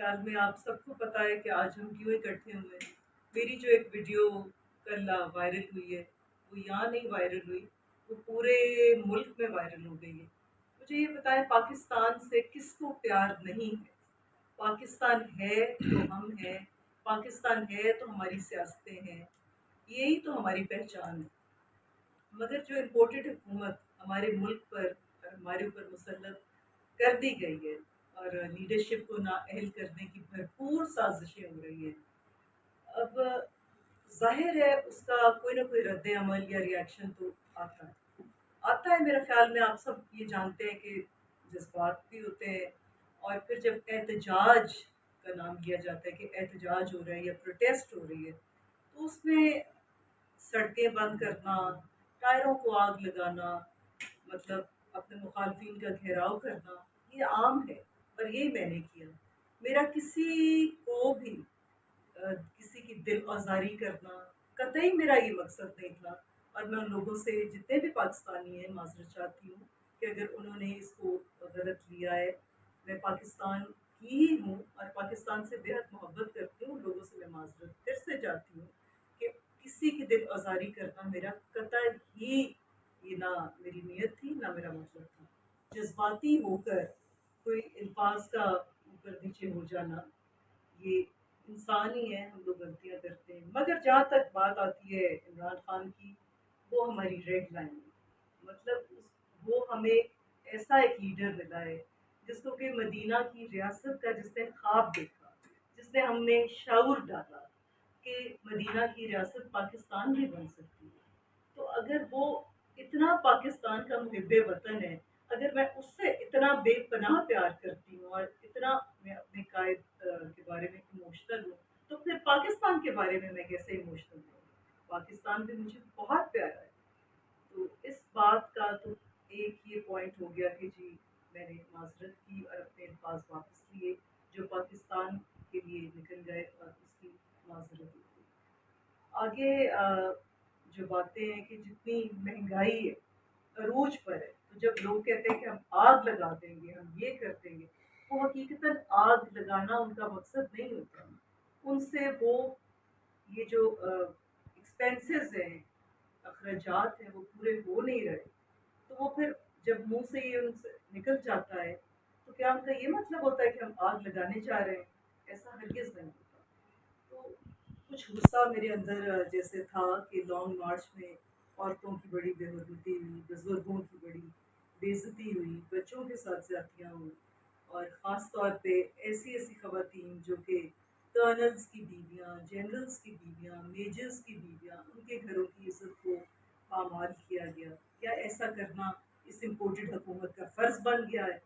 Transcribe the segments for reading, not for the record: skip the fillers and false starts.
خیال میں آپ سب کو پتہ ہے کہ آج ہم کیوں اکٹھے ہوئے ہیں۔ میری جو ایک ویڈیو کل وائرل ہوئی ہے، وہ یہاں نہیں وائرل ہوئی، وہ پورے ملک میں وائرل ہو گئی ہے۔ مجھے یہ بتائیں، پاکستان سے کس کو پیار نہیں ہے؟ پاکستان ہے تو ہم ہیں، پاکستان ہے تو ہماری سیاستیں ہیں، یہی تو ہماری پہچان ہے۔ مگر جو امپورٹڈ حکومت ہمارے ملک پر اور ہمارے اوپر مسلط کر دی گئی ہے، اور لیڈرشپ کو نااہل کرنے کی بھرپور سازشیں ہو رہی ہیں، اب ظاہر ہے اس کا کوئی نہ کوئی رد عمل یا ریئیکشن تو آتا ہے میرے خیال میں۔ آپ سب یہ جانتے ہیں کہ جذبات بھی ہوتے ہیں، اور پھر جب احتجاج کا نام لیا جاتا ہے کہ احتجاج ہو رہا ہے یا پروٹیسٹ ہو رہی ہے، تو اس میں سڑکیں بند کرنا، ٹائروں کو آگ لگانا، مطلب اپنے مخالفین کا گھیراؤ کرنا، یہ عام ہے، اور یہی میں نے کیا۔ میرا کسی کو بھی کسی کی دل آزاری کرنا قطعی میرا یہ مقصد نہیں تھا، اور میں ان لوگوں سے جتنے بھی پاکستانی ہیں معذرت چاہتی ہوں کہ اگر انہوں نے اس کو غلط لیا ہے۔ میں پاکستان کی ہی ہوں اور پاکستان سے بےحد محبت کرتی ہوں، ان لوگوں سے میں معذرت پھر سے چاہتی ہوں کہ کسی کی دل آزاری کرنا میرا قطعی یہ نہ میری نیت تھی، نہ میرا مطلب تھا۔ جذباتی ہو کر کوئی الفاظ کا اوپر نیچے ہو جانا، یہ انسان ہی ہے، ہم لوگ غلطیاں کرتے ہیں۔ مگر جہاں تک بات آتی ہے عمران خان کی، وہ ہماری ریڈ لائن ہے۔ مطلب وہ ہمیں ایسا ایک لیڈر ملا ہے جس کو کہ مدینہ کی ریاست کا، جس نے خواب دیکھا، جس نے ہم نے شعور ڈالا کہ مدینہ کی ریاست پاکستان بھی بن سکتی ہے۔ تو اگر وہ اتنا پاکستان کا محب وطن ہے، اگر میں اس سے اتنا بے پناہ پیار کرتی ہوں اور اتنا میں اپنے قائد کے بارے میں ایموشنل ہوں، تو پھر پاکستان کے بارے میں کیسے ایموشنل ہوں؟ پاکستان بھی مجھے بہت پیارا ہے۔ تو اس بات کا تو ایک یہ پوائنٹ ہو گیا کہ جی میں نے معذرت کی اور اپنے الفاظ واپس لیے، جو پاکستان کے لیے نکل گئے، اور اس کی معذرت کی۔ آگے جو باتیں ہیں کہ جتنی مہنگائی ہے، عروج پر ہے، تو جب لوگ کہتے ہیں کہ ہم آگ لگا دیں گے، ہم یہ کر دیں گے، وہ حقیقتاً آگ لگانا ان کا مقصد نہیں ہوتا۔ ان سے وہ یہ جو ایکسپینسز ہیں، اخراجات ہیں، وہ پورے ہو نہیں رہے، تو وہ پھر جب منہ سے یہ ان سے نکل جاتا ہے، تو کیا ان کا یہ مطلب ہوتا ہے کہ ہم آگ لگانے چاہ رہے ہیں؟ ایسا ہرگز نہیں ہوتا۔ تو کچھ غصہ میرے اندر جیسے تھا کہ لانگ مارچ میں عورتوں کی بڑی بے حرمتی ہوئی، بزرگوں کی بڑی بے عزتی ہوئی، بچوں کے ساتھ زیادتیاں ہوئی، اور خاص طور پہ ایسی خواتین جو کہ کرنلز کی بیویاں، جنرلز کی بیویاں، میجرز کی بیویاں، ان کے گھروں کی عزت کو پامال کیا گیا۔ کیا ایسا کرنا اس امپورٹڈ حکومت کا فرض بن گیا ہے؟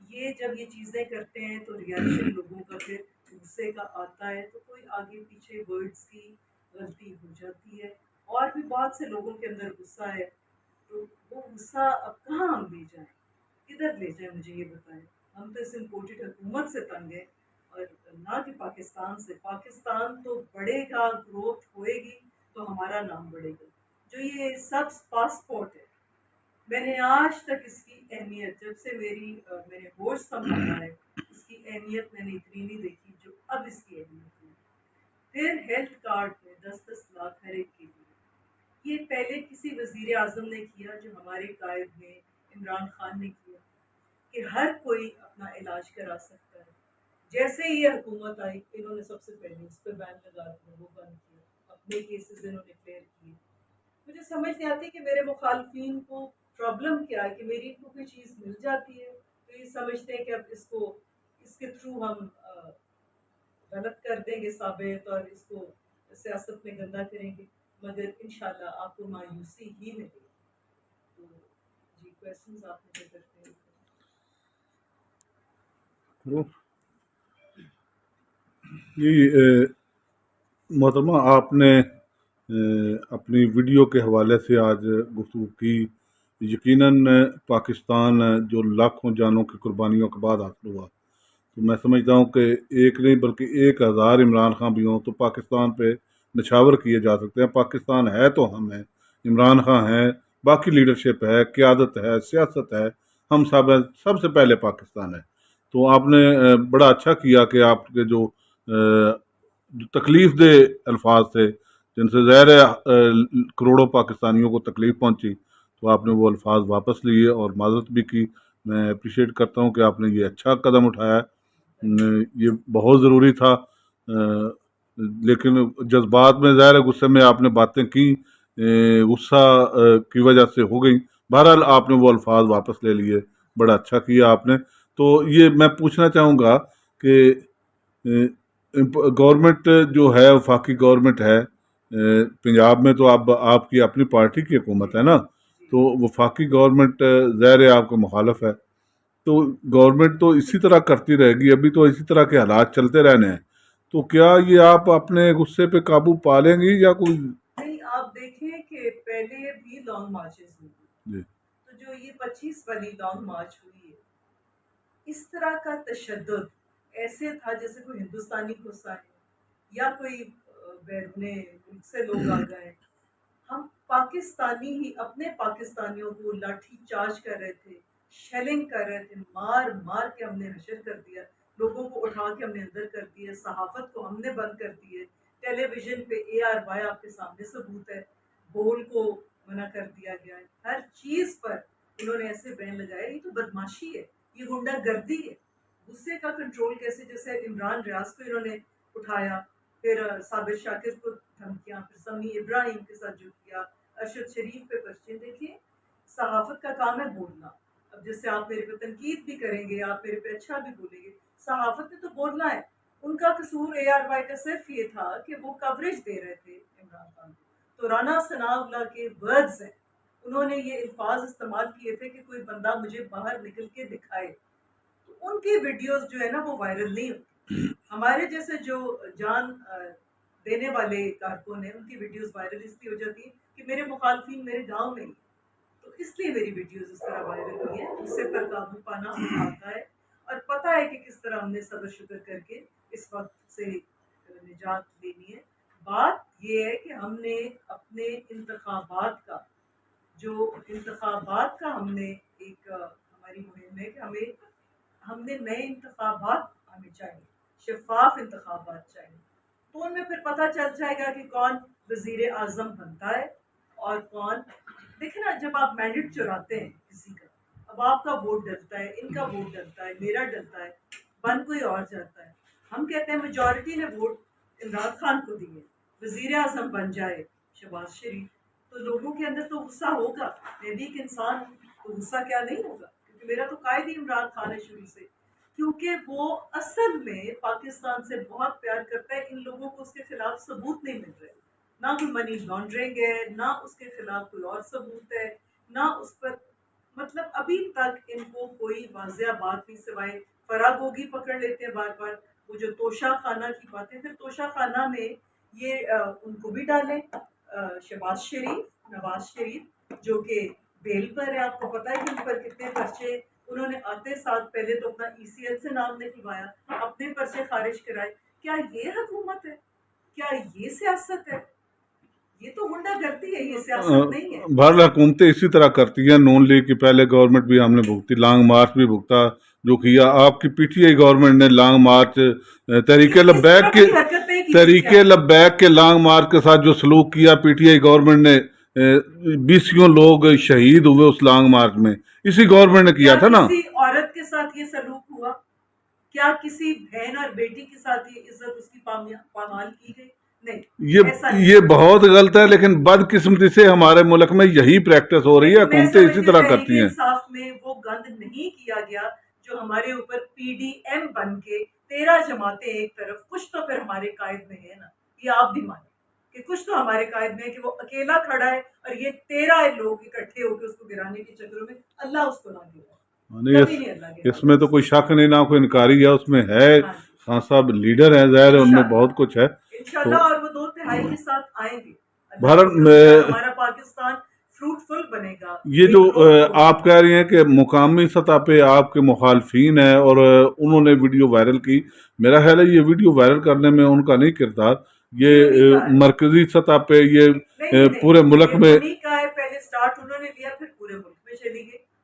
یہ جب یہ چیزیں کرتے ہیں تو ریاکشن لوگوں کا پھر غصے کا آتا ہے، تو کوئی آگے پیچھے ورڈز کی غلطی ہو جاتی ہے، اور بھی بہت سے لوگوں کے اندر غصہ ہے۔ تو وہ غصہ اب کہاں ہم لے جائیں، کدھر لے جائیں؟ مجھے یہ بتائیں۔ ہم تو اس امپورٹڈ حکومت سے تنگ ہیں، اور نہ کہ پاکستان سے۔ پاکستان تو بڑھے گا، گروتھ ہوئے گی تو ہمارا نام بڑھے گا۔ جو یہ سبز پاسپورٹ ہے، میں نے آج تک اس کی اہمیت، جب سے میں نے ہوش سنبھالا ہے، اس کی اہمیت میں نے اتنی نہیں دیکھی جو اب اس کی اہمیت ہے۔ پھر ہیلتھ کارڈ میں 10-10 لاکھ ہر ایک کے لیے، یہ پہلے کسی وزیر اعظم نے کیا جو ہمارے قائد نے عمران خان نے کیا کہ ہر کوئی اپنا علاج کرا سکتا ہے۔ جیسے ہی یہ حکومت آئی، انہوں نے سب سے پہلے اس پہ بین لگا دیا، وہ بند کیا، اپنے کیسز انہوں نے کلیئر کیے۔ مجھے سمجھ نہیں آتی کہ میرے مخالفین کو پرابلم کیا ہے، کہ میری ان کو کوئی چیز مل جاتی ہے تو یہ سمجھتے ہیں کہ اب اس کے تھرو ہم غلط کر دیں گے ثابت، اور اس کو سیاست میں گندا کریں گے، مگر انشاءاللہ آپ کو مایوسی ہی ملے گی۔ تو جی کویسچنز آپ مجھے کرتے ہیں۔ جی محترمہ، آپ نے اپنی ویڈیو کے حوالے سے آج گفتگو کی۔ یقیناً پاکستان جو لاکھوں جانوں کی قربانیوں کے بعد حاصل ہوا، تو میں سمجھتا ہوں کہ ایک نہیں بلکہ 1000 عمران خان بھی ہوں تو پاکستان پہ نچھاور کیے جا سکتے ہیں۔ پاکستان ہے تو ہم ہیں، عمران خان ہے، باقی لیڈرشپ ہے، قیادت ہے، سیاست ہے، ہم سب سے پہلے پاکستان ہے۔ تو آپ نے بڑا اچھا کیا کہ آپ کے جو تکلیف دہ الفاظ تھے جن سے ظاہر ہے کروڑوں پاکستانیوں کو تکلیف پہنچی، تو آپ نے وہ الفاظ واپس لیے اور معذرت بھی کی. میں اپریشیٹ کرتا ہوں کہ آپ نے یہ اچھا قدم اٹھایا ہے، یہ بہت ضروری تھا. لیکن جذبات میں ظاہر ہے غصے میں آپ نے باتیں کی، غصہ کی وجہ سے ہو گئی. بہرحال آپ نے وہ الفاظ واپس لے لیے، بڑا اچھا کیا آپ نے. تو یہ میں پوچھنا چاہوں گا کہ گورنمنٹ جو ہے وفاقی گورنمنٹ ہے پنجاب میں، تو اب آپ کی اپنی پارٹی کی حکومت ہے نا، تو وفاقی گورنمنٹ ظاہر ہے آپ کا مخالف ہے. تو گورنمنٹ تو اسی طرح کرتی رہے گی، ابھی تو اسی طرح کے حالات چلتے رہنے ہیں. تو کیا یہ آپ اپنے غصے پہ قابو پا لیں گی یا کوئی؟ نہیں، آپ دیکھیں کہ پہلے بھی لانگ مارچز ہوئی، جی تو جو یہ 25 والی لانگ مارچ ہوئی ہے، اس طرح کا تشدد ایسے تھا جیسے کوئی ہندوستانی گھسا ہے یا کوئی بیرون ملک سے لوگ آ گئے. ہم پاکستانی ہی اپنے پاکستانیوں کو لاٹھی چارج کر رہے تھے، شیلنگ کر رہے تھے، مار مار کے ہم نے حشر کر دیا، لوگوں کو اٹھا کے ہم نے اندر کر دیا، صحافت کو ہم نے بند کر دیے. ٹیلی ویژن پہ ARY آپ کے سامنے ثبوت ہے، بول کو منع کر دیا گیا ہے. ہر چیز پر انہوں نے ایسے بین لگائے. یہ تو بدماشی ہے، یہ غنڈہ گردی ہے. غصے کا کنٹرول کیسے، جیسے عمران ریاض کو انہوں نے اٹھایا، پھر صابر شاکر کو دھمکیاں، پھر سمیع ابراہیم کے ساتھ جو کیا، ارشد شریف پہ پرچے. دیکھیں صحافت کا کام ہے بولنا. اب جیسے آپ میرے پہ تنقید بھی کریں گے، آپ میرے پہ اچھا بھی بولیں گے، صحافت نے تو بولنا ہے. ان کا قصور ARY کا صرف یہ تھا کہ وہ کوریج دے رہے تھے عمران خان کو. تو رانا ثناء اللہ کے ورڈز ہیں، انہوں نے یہ الفاظ استعمال کیے تھے کہ کوئی بندہ مجھے باہر نکل کے دکھائے. تو ان کی ویڈیوز جو ہے نا وہ وائرل نہیں ہوتی. ہمارے جیسے جو جان دینے والے کارکن ہیں ان کی ویڈیوز وائرل اس لیے ہو جاتی ہیں کہ میرے مخالفین میرے گاؤں میں ہی، تو اس لیے میری ویڈیوز اس طرح وائرل ہوئی ہیں. اس سے پر قابو پانا آتا ہے اور پتہ ہے کہ کس طرح ہم نے صبر شکر کر کے اس وقت سے نجات لینی ہے. بات یہ ہے کہ ہم نے اپنے انتخابات کا ہم نے ایک ہماری مہم ہے کہ ہم نے نئے انتخابات ہمیں چاہیے، شفاف انتخابات چاہیے. تو ان میں پھر پتہ چل جائے گا کہ کون وزیر اعظم بنتا ہے اور کون. دیکھیں نا، جب آپ مینڈیٹ چراتے ہیں کسی کا، اب آپ کا ووٹ ڈلتا ہے، ان کا ووٹ ڈلتا ہے، میرا ڈلتا ہے، بن کوئی اور جاتا ہے. ہم کہتے ہیں میجورٹی نے ووٹ عمران خان کو دیے، وزیر اعظم بن جائے شہباز شریف. تو لوگوں کے اندر تو غصہ ہوگا، میں بھی ایک انسان ہوں، تو غصہ کیا نہیں ہوگا، کیونکہ میرا تو قائد ہی عمران خان ہے شروع سے. کیونکہ وہ اصل میں پاکستان سے بہت پیار کرتا ہے. ان لوگوں کو اس کے خلاف ثبوت نہیں مل رہے، نہ کوئی منی لانڈرنگ ہے، نہ اس کے خلاف کوئی اور ثبوت ہے، نہ اس پر مطلب ابھی تک ان کو کوئی واضح بات نہیں، سوائے فراگوگی پکڑ لیتے ہیں بار بار. وہ جو توشہ خانہ کی باتیں، پھر توشہ خانہ میں یہ ان کو بھی ڈالیں، شہباز شریف، نواز شریف جو کہ بیل پر ہے. آپ کو پتہ ہے کہ ان پر کتنے پرچے انہوں نے آتے ساتھ پہلے تو اپنا ECL سے نام نکلوایا، اپنے پرچے خارج کرائے. کیا یہ حکومت ہے؟ کیا یہ سیاست ہے؟ یہ تو غنڈہ گردی ہے، یہ سیاست نہیں ہے. بہرحال حکومتیں اسی طرح کرتی ہیں. نون لیگ کی پہلے گورنمنٹ بھی ہم نے بھگتی، لانگ مارچ بھی بھگتا جو کیا. آپ کی PTI گورنمنٹ نے لانگ مارچ تحریک لبیک کے لانگ مارچ کے ساتھ جو سلوک کیا، PTI گورنمنٹ نے 20 لوگ شہید ہوئے اس لانگ مارچ میں، اسی گورنمنٹ نے کیا تھا نا. کسی عورت کے ساتھ یہ سلوک ہوا؟ کیا کسی بہن اور بیٹی کے ساتھ یہ عزت اس کی پامال کی گئی؟ نہیں. یہ بہت غلط ہے، لیکن بدقسمتی سے ہمارے ملک میں یہی پریکٹس ہو رہی ہے. حکومتیں اسی طرح کرتی ہیں. انصاف میں وہ گند نہیں کیا گیا جو ہمارے اوپر PDM بن کے 13 جماعتیں ایک طرف. کچھ تو پھر ہمارے قائد میں ہے نا، یہ آپ بھی مانیں کہ کچھ تو ہمارے قائد میں ہے کہ وہ اکیلا کھڑا ہے اور یہ 13 لوگ اکٹھے ہو کے اس کو گرانے کے چکروں میں اللہ اس کو نہ گرا. اس میں تو کوئی شک نہیں، نہ کوئی انکاری ہے. اس میں ہے خان صاحب لیڈر ہیں، ظاہر ہے ان میں بہت کچھ ہے انشاءاللہ، اور وہ 2/3 کے ساتھ آئیں گے. ہمارا پاکستان فروٹفل بنے گا. یہ جو آپ کہہ رہی ہیں کہ مقامی سطح پہ آپ کے مخالفین ہیں اور انہوں نے ویڈیو وائرل کی، میرا خیال ہے یہ ویڈیو وائرل کرنے میں ان کا نہیں کردار، یہ مرکزی سطح پہ، یہ پورے ملک میں پہلے سٹارٹ انہوں نے لیا، پھر پورے ملک میں چلی گئی.